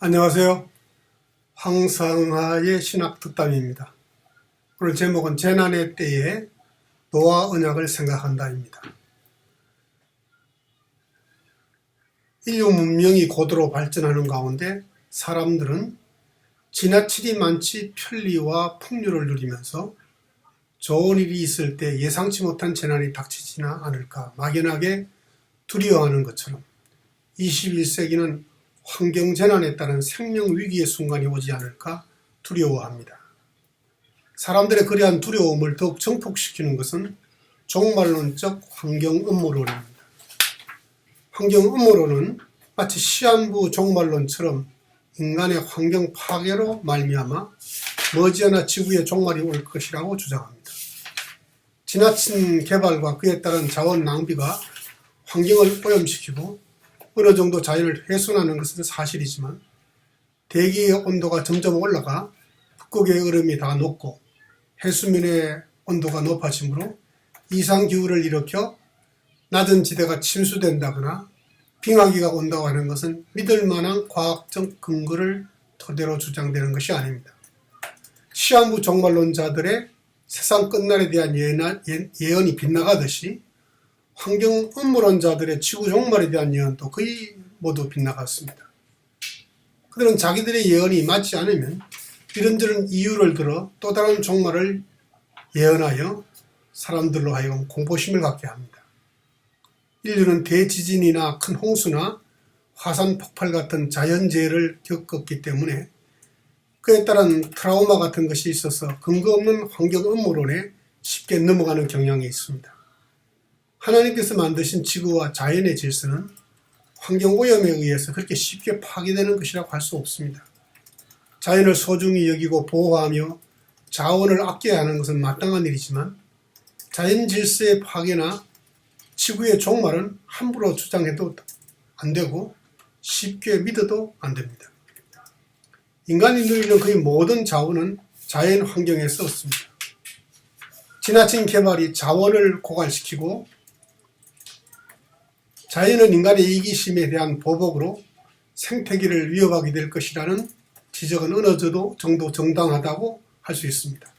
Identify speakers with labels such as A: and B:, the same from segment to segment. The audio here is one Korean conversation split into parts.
A: 안녕하세요. 황상하의 신학듣담입니다. 오늘 제목은 재난의 때에 노아 언약을 생각한다입니다. 인류 문명이 고도로 발전하는 가운데 사람들은 지나치디 많지 편리와 풍요를 누리면서 좋은 일이 있을 때 예상치 못한 재난이 닥치지나 않을까 막연하게 두려워하는 것처럼 21세기는 환경재난에 따른 생명위기의 순간이 오지 않을까 두려워합니다. 사람들의 그러한 두려움을 더욱 증폭시키는 것은 종말론적 환경음모론입니다. 환경음모론은 마치 시한부 종말론처럼 인간의 환경 파괴로 말미암아 머지않아 지구의 종말이 올 것이라고 주장합니다. 지나친 개발과 그에 따른 자원 낭비가 환경을 오염시키고 어느 정도 자연을 훼손하는 것은 사실이지만 대기의 온도가 점점 올라가 북극의 얼음이 다 녹고 해수면의 온도가 높아지므로 이상기후를 일으켜 낮은 지대가 침수된다거나 빙하기가 온다고 하는 것은 믿을 만한 과학적 근거를 토대로 주장되는 것이 아닙니다. 시한부 종말론자들의 세상 끝날에 대한 예언이 빗나가듯이 환경 음모론자들의 지구 종말에 대한 예언도 거의 모두 빗나갔습니다. 그들은 자기들의 예언이 맞지 않으면 이런저런 이유를 들어 또 다른 종말을 예언하여 사람들로 하여금 공포심을 갖게 합니다. 인류는 대지진이나 큰 홍수나 화산 폭발 같은 자연재해를 겪었기 때문에 그에 따른 트라우마 같은 것이 있어서 근거 없는 환경 음모론에 쉽게 넘어가는 경향이 있습니다. 하나님께서 만드신 지구와 자연의 질서는 환경오염에 의해서 그렇게 쉽게 파괴되는 것이라고 할 수 없습니다. 자연을 소중히 여기고 보호하며 자원을 아껴야 하는 것은 마땅한 일이지만 자연 질서의 파괴나 지구의 종말은 함부로 주장해도 안 되고 쉽게 믿어도 안 됩니다. 인간이 누리는 거의 모든 자원은 자연 환경에서 얻습니다. 지나친 개발이 자원을 고갈시키고 자연은 인간의 이기심에 대한 보복으로 생태계를 위협하게 될 것이라는 지적은 어느 정도 정당하다고 할 수 있습니다.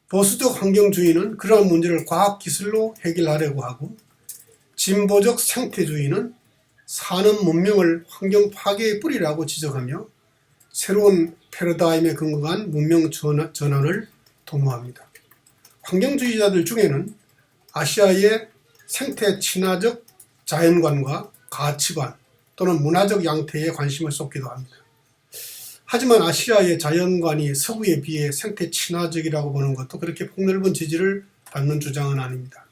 A: 보수적 환경주의는 그러한 문제를 과학기술로 해결하려고 하고 진보적 생태주의는 산업 문명을 환경 파괴의 뿌리라고 지적하며 새로운 패러다임에 근거한 문명 전환을 도모합니다. 환경주의자들 중에는 아시아의 생태 친화적 자연관과 가치관 또는 문화적 양태에 관심을 쏟기도 합니다. 하지만 아시아의 자연관이 서구에 비해 생태 친화적이라고 보는 것도 그렇게 폭넓은 지지를 받는 주장은 아닙니다.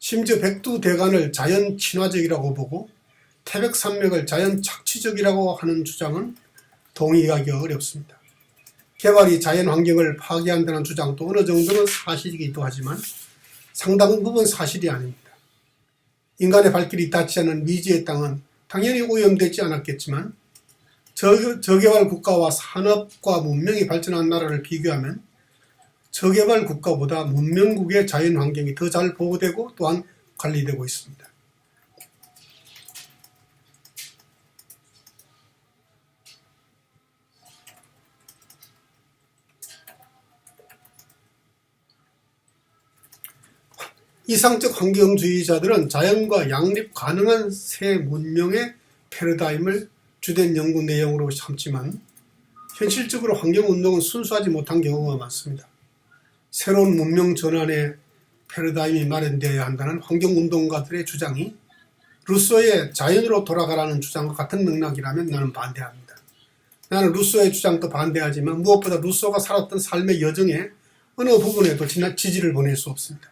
A: 심지어 백두대간을 자연 친화적이라고 보고 태백산맥을 자연 착취적이라고 하는 주장은 동의하기 어렵습니다. 개발이 자연 환경을 파괴한다는 주장도 어느 정도는 사실이기도 하지만 상당 부분 사실이 아닙니다. 인간의 발길이 닿지 않은 미지의 땅은 당연히 오염되지 않았겠지만 저개발 국가와 산업과 문명이 발전한 나라를 비교하면 저개발 국가보다 문명국의 자연 환경이 더 잘 보호되고 또한 관리되고 있습니다. 이상적 환경주의자들은 자연과 양립 가능한 새 문명의 패러다임을 주된 연구 내용으로 삼지만 현실적으로 환경운동은 순수하지 못한 경우가 많습니다. 새로운 문명 전환의 패러다임이 마련되어야 한다는 환경운동가들의 주장이 루소의 자연으로 돌아가라는 주장과 같은 맥락이라면 나는 반대합니다. 나는 루소의 주장도 반대하지만 무엇보다 루소가 살았던 삶의 여정에 어느 부분에도 지지를 보낼 수 없습니다.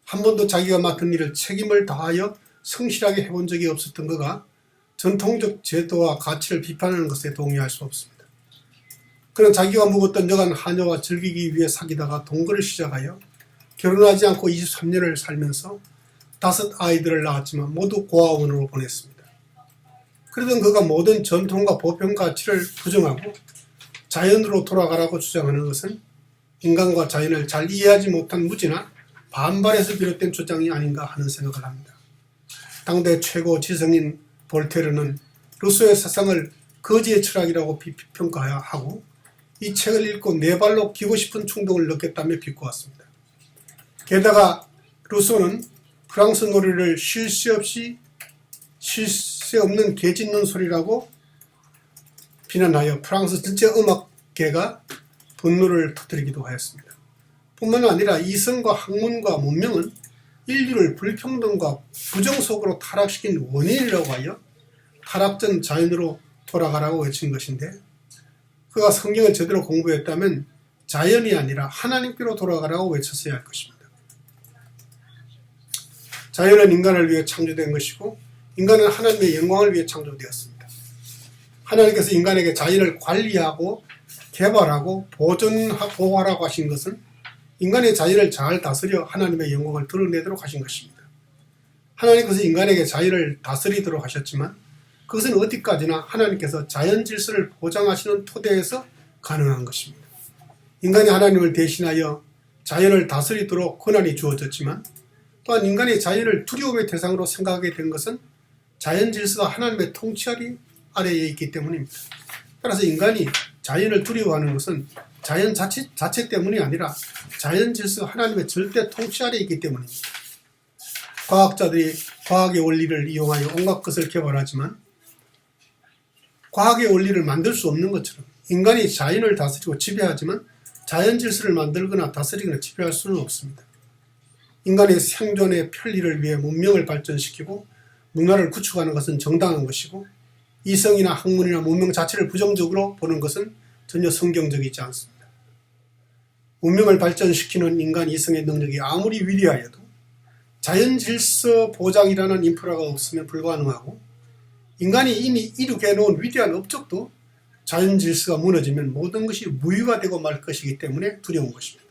A: 한 번도 자기가 맡은 일을 책임을 다하여 성실하게 해본 적이 없었던 그가 전통적 제도와 가치를 비판하는 것에 동의할 수 없습니다. 그는 자기가 묵었던 여간 하녀와 즐기기 위해 사귀다가 동거를 시작하여 결혼하지 않고 23년을 살면서 5 아이들을 낳았지만 모두 고아원으로 보냈습니다. 그러던 그가 모든 전통과 보편 가치를 부정하고 자연으로 돌아가라고 주장하는 것은 인간과 자연을 잘 이해하지 못한 무지나 반발에서 비롯된 주장이 아닌가 하는 생각을 합니다. 당대 최고 지성인 볼테르는 루소의 세상을 거지의 철학이라고 비평가하고 이 책을 읽고 네 발로 기고 싶은 충동을 느꼈다며 비꼬았습니다. 게다가 루소는 프랑스 노래를 쉴 새 없는 개 짖는 소리라고 비난하여 프랑스 전체 음악계가 분노를 터뜨리기도 하였습니다. 뿐만 아니라 이성과 학문과 문명은 인류를 불평등과 부정 속으로 타락시킨 원인이라고 하여 타락전 자연으로 돌아가라고 외친 것인데, 그가 성경을 제대로 공부했다면 자연이 아니라 하나님께로 돌아가라고 외쳤어야 할 것입니다. 자연은 인간을 위해 창조된 것이고 인간은 하나님의 영광을 위해 창조되었습니다. 하나님께서 인간에게 자연을 관리하고 개발하고 보호하라고 하신 것은 인간의 자연을 잘 다스려 하나님의 영광을 드러내도록 하신 것입니다. 하나님께서 인간에게 자연을 다스리도록 하셨지만 그것은 어디까지나 하나님께서 자연 질서를 보장하시는 토대에서 가능한 것입니다. 인간이 하나님을 대신하여 자연을 다스리도록 권한이 주어졌지만 또한 인간이 자연을 두려움의 대상으로 생각하게 된 것은 자연 질서가 하나님의 통치 아래에 있기 때문입니다. 따라서 인간이 자연을 두려워하는 것은 자연 자체 때문이 아니라 자연 질서가 하나님의 절대 통치 아래에 있기 때문입니다. 과학자들이 과학의 원리를 이용하여 온갖 것을 개발하지만 과학의 원리를 만들 수 없는 것처럼 인간이 자연을 다스리고 지배하지만 자연 질서를 만들거나 다스리거나 지배할 수는 없습니다. 인간의 생존의 편리를 위해 문명을 발전시키고 문화를 구축하는 것은 정당한 것이고 이성이나 학문이나 문명 자체를 부정적으로 보는 것은 전혀 성경적이지 않습니다. 문명을 발전시키는 인간 이성의 능력이 아무리 위대하여도 자연 질서 보장이라는 인프라가 없으면 불가능하고 인간이 이미 이룩해 놓은 위대한 업적도 자연 질서가 무너지면 모든 것이 무효가 되고 말 것이기 때문에 두려운 것입니다.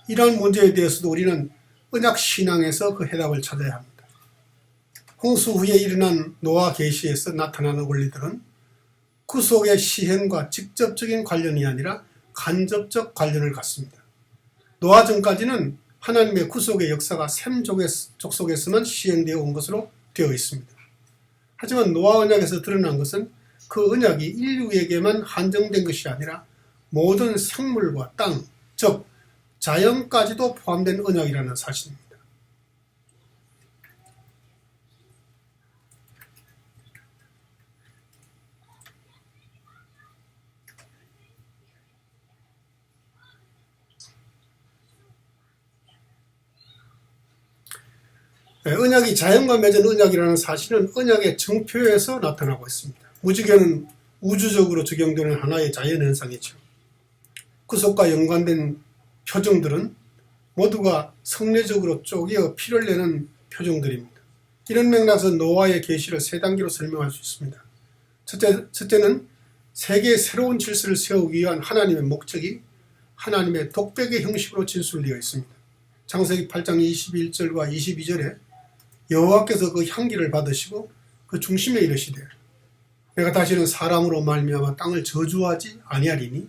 A: 이러한 문제에 대해서도 우리는 언약 신앙에서 그 해답을 찾아야 합니다. 홍수 후에 일어난 노아 계시에서 나타나는 원리들은 구속의 시행과 직접적인 관련이 아니라 간접적 관련을 갖습니다. 노아 전까지는 하나님의 구속의 역사가 셈 족속에서만 시행되어 온 것으로 되어 있습니다. 하지만 노아 언약에서 드러난 것은 그 언약이 인류에게만 한정된 것이 아니라 모든 생물과 땅, 즉 자연까지도 포함된 언약이라는 사실입니다. 언약이 자연과 맺은 언약이라는 사실은 언약의 정표에서 나타나고 있습니다. 무지개는 우주적으로 적용되는 하나의 자연현상이죠. 구속과 연관된 표정들은 모두가 성례적으로 쪼개어 피를 내는 표정들입니다. 이런 맥락에서 노아의 계시를 세 단계로 설명할 수 있습니다. 첫째는 세계의 새로운 질서를 세우기 위한 하나님의 목적이 하나님의 독백의 형식으로 진술되어 있습니다. 창세기 8장 21절과 22절에 여호와께서 그 향기를 받으시고 그 중심에 이르시되 내가 다시는 사람으로 말미암아 땅을 저주하지 아니하리니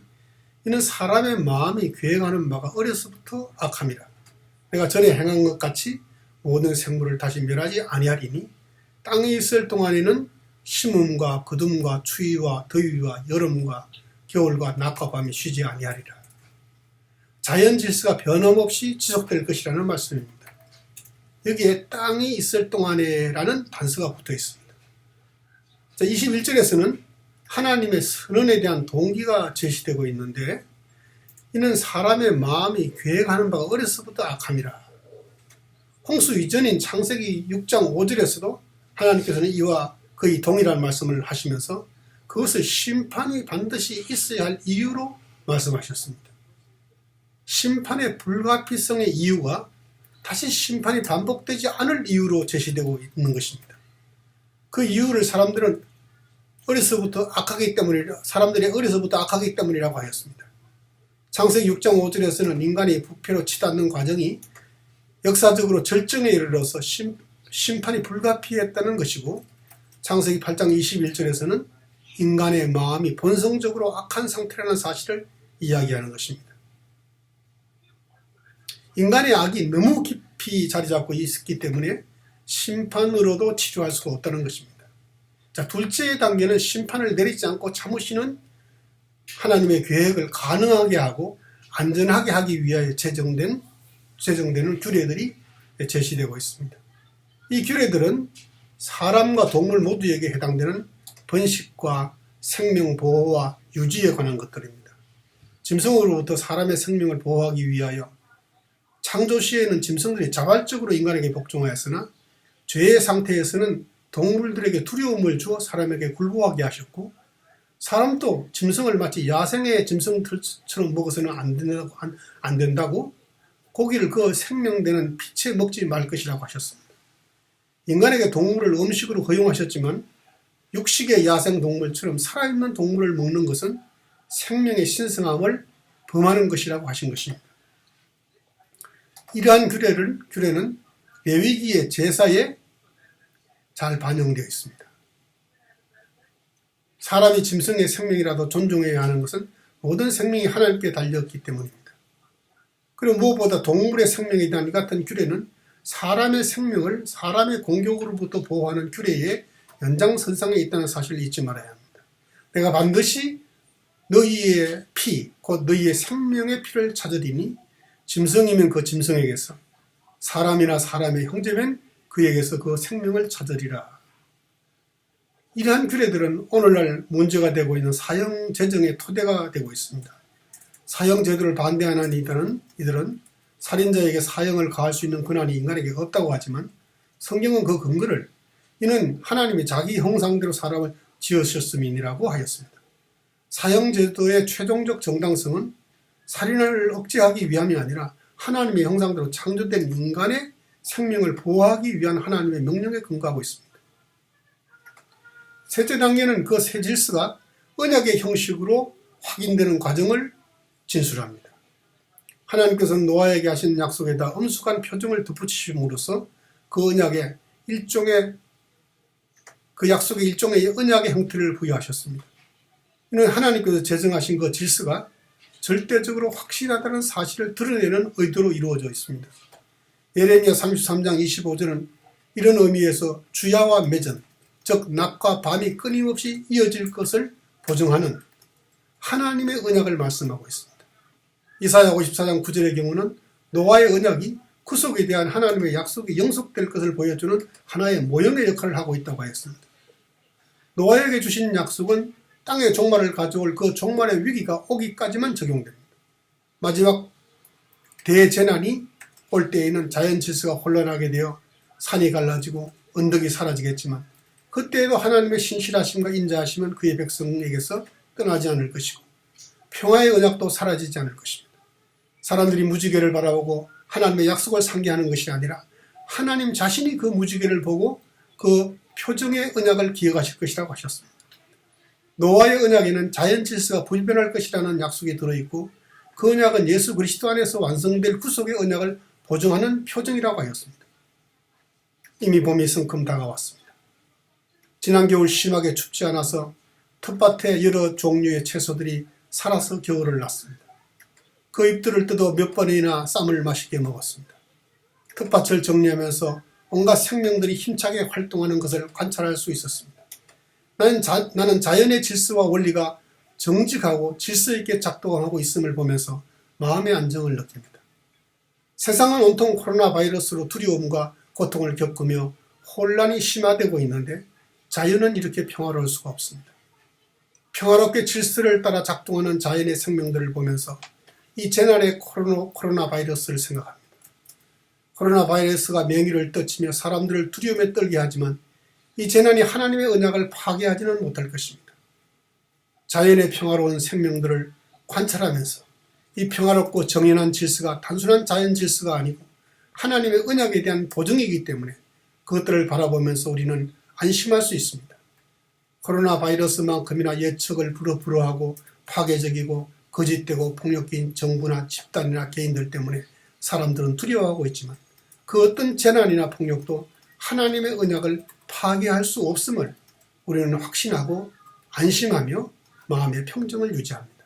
A: 이는 사람의 마음이 계획하는 바가 어려서부터 악함이라. 내가 전에 행한 것 같이 모든 생물을 다시 멸하지 아니하리니 땅에 있을 동안에는 심음과 거둠과 추위와 더위와 여름과 겨울과 낮과 밤이 쉬지 아니하리라. 자연 질서가 변함없이 지속될 것이라는 말씀입니다. 여기에 땅이 있을 동안에라는 단서가 붙어 있습니다. 21절에서는 하나님의 선언에 대한 동기가 제시되고 있는데 이는 사람의 마음이 계획하는 바가 어려서부터 악함이라. 홍수 이전인 창세기 6장 5절에서도 하나님께서는 이와 거의 동일한 말씀을 하시면서 그것을 심판이 반드시 있어야 할 이유로 말씀하셨습니다. 심판의 불가피성의 이유가 다시 심판이 반복되지 않을 이유로 제시되고 있는 것입니다. 그 이유를 사람들이 어려서부터 악하기 때문이라고 하였습니다. 창세기 6장 5절에서는 인간이 부패로 치닫는 과정이 역사적으로 절정에 이르러서 심판이 불가피했다는 것이고 창세기 8장 21절에서는 인간의 마음이 본성적으로 악한 상태라는 사실을 이야기하는 것입니다. 인간의 악이 너무 깊이 자리 잡고 있기 때문에 심판으로도 치료할 수가 없다는 것입니다. 자, 둘째 단계는 심판을 내리지 않고 참으시는 하나님의 계획을 가능하게 하고 안전하게 하기 위하여 제정되는 규례들이 제시되고 있습니다. 이 규례들은 사람과 동물 모두에게 해당되는 번식과 생명 보호와 유지에 관한 것들입니다. 짐승으로부터 사람의 생명을 보호하기 위하여 창조 시에는 짐승들이 자발적으로 인간에게 복종하였으나 죄의 상태에서는 동물들에게 두려움을 주어 사람에게 굴복하게 하셨고, 사람도 짐승을 마치 야생의 짐승들처럼 먹어서는 안 된다고 고기를 그 생명되는 피채 먹지 말 것이라고 하셨습니다. 인간에게 동물을 음식으로 허용하셨지만 육식의 야생동물처럼 살아있는 동물을 먹는 것은 생명의 신성함을 범하는 것이라고 하신 것입니다. 이러한 규례는 레위기의 제사에 잘 반영되어 있습니다. 사람이 짐승의 생명이라도 존중해야 하는 것은 모든 생명이 하나님께 달렸기 때문입니다. 그리고 무엇보다 동물의 생명에 대한 이 같은 규례는 사람의 생명을 사람의 공격으로부터 보호하는 규례의 연장선상에 있다는 사실을 잊지 말아야 합니다. 내가 반드시 너희의 피, 곧 너희의 생명의 피를 찾으리니 짐승이면 그 짐승에게서, 사람이나 사람의 형제면 그에게서 그 생명을 찾으리라. 이러한 규례들은 오늘날 문제가 되고 있는 사형제정의 토대가 되고 있습니다. 사형제도를 반대하는 이들은 살인자에게 사형을 가할 수 있는 권한이 인간에게 없다고 하지만, 성경은 그 근거를 이는 하나님이 자기 형상대로 사람을 지으셨음이니라고 하였습니다. 사형제도의 최종적 정당성은 살인을 억제하기 위함이 아니라 하나님의 형상대로 창조된 인간의 생명을 보호하기 위한 하나님의 명령에 근거하고 있습니다. 셋째 단계는 그 새 질서가 언약의 형식으로 확인되는 과정을 진술합니다. 하나님께서는 노아에게 하신 약속에다 엄숙한 표정을 덧붙이심으로써 그 언약의 그 약속의 일종의 언약의 형태를 부여하셨습니다. 이는 하나님께서 제정하신 그 질서가 절대적으로 확실하다는 사실을 드러내는 의도로 이루어져 있습니다. 예레미야 33장 25절은 이런 의미에서 주야와 매전, 즉 낮과 밤이 끊임없이 이어질 것을 보증하는 하나님의 언약을 말씀하고 있습니다. 이사야 54장 9절의 경우는 노아의 언약이 구속에 대한 하나님의 약속이 영속될 것을 보여주는 하나의 모형의 역할을 하고 있다고 하였습니다. 노아에게 주신 약속은 땅의 종말을 가져올 그 종말의 위기가 오기까지만 적용됩니다. 마지막 대재난이 올 때에는 자연 질서가 혼란하게 되어 산이 갈라지고 언덕이 사라지겠지만, 그때에도 하나님의 신실하심과 인자하심은 그의 백성에게서 떠나지 않을 것이고 평화의 언약도 사라지지 않을 것입니다. 사람들이 무지개를 바라보고 하나님의 약속을 상기하는 것이 아니라 하나님 자신이 그 무지개를 보고 그 표정의 언약을 기억하실 것이라고 하셨습니다. 노아의 언약에는 자연 질서가 불변할 것이라는 약속이 들어있고, 그 언약은 예수 그리스도 안에서 완성될 구속의 언약을 보증하는 표정이라고 하였습니다. 이미 봄이 성큼 다가왔습니다. 지난 겨울 심하게 춥지 않아서 텃밭에 여러 종류의 채소들이 살아서 겨울을 났습니다. 그 잎들을 뜯어 몇 번이나 쌈을 맛있게 먹었습니다. 텃밭을 정리하면서 온갖 생명들이 힘차게 활동하는 것을 관찰할 수 있었습니다. 나는 자연의 질서와 원리가 정직하고 질서 있게 작동하고 있음을 보면서 마음의 안정을 느낍니다. 세상은 온통 코로나 바이러스로 두려움과 고통을 겪으며 혼란이 심화되고 있는데 자연은 이렇게 평화로울 수가 없습니다. 평화롭게 질서를 따라 작동하는 자연의 생명들을 보면서 이 재난의 코로나 바이러스를 생각합니다. 코로나 바이러스가 명의를 떨치며 사람들을 두려움에 떨게 하지만 이 재난이 하나님의 언약을 파괴하지는 못할 것입니다. 자연의 평화로운 생명들을 관찰하면서 이 평화롭고 정연한 질서가 단순한 자연 질서가 아니고 하나님의 언약에 대한 보증이기 때문에 그것들을 바라보면서 우리는 안심할 수 있습니다. 코로나 바이러스만큼이나 예측을 불허하고 파괴적이고 거짓되고 폭력적인 정부나 집단이나 개인들 때문에 사람들은 두려워하고 있지만, 그 어떤 재난이나 폭력도 하나님의 언약을 파괴할 수 없음을 우리는 확신하고 안심하며 마음의 평정을 유지합니다.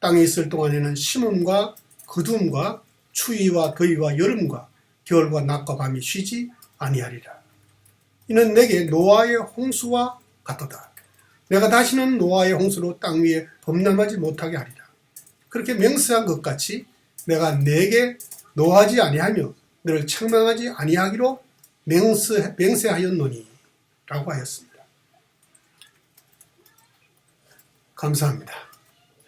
A: 땅에 있을 동안에는 심음과 거둠과 추위와 더위와 여름과 겨울과 낮과 밤이 쉬지 아니하리라. 이는 내게 노아의 홍수와 같도다. 내가 다시는 노아의 홍수로 땅 위에 범람하지 못하게 하리라. 그렇게 맹세한 것 같이 내가 내게 노하지 아니하며 너를 책망하지 아니하기로 맹세하였노니 라고 하였습니다. 감사합니다.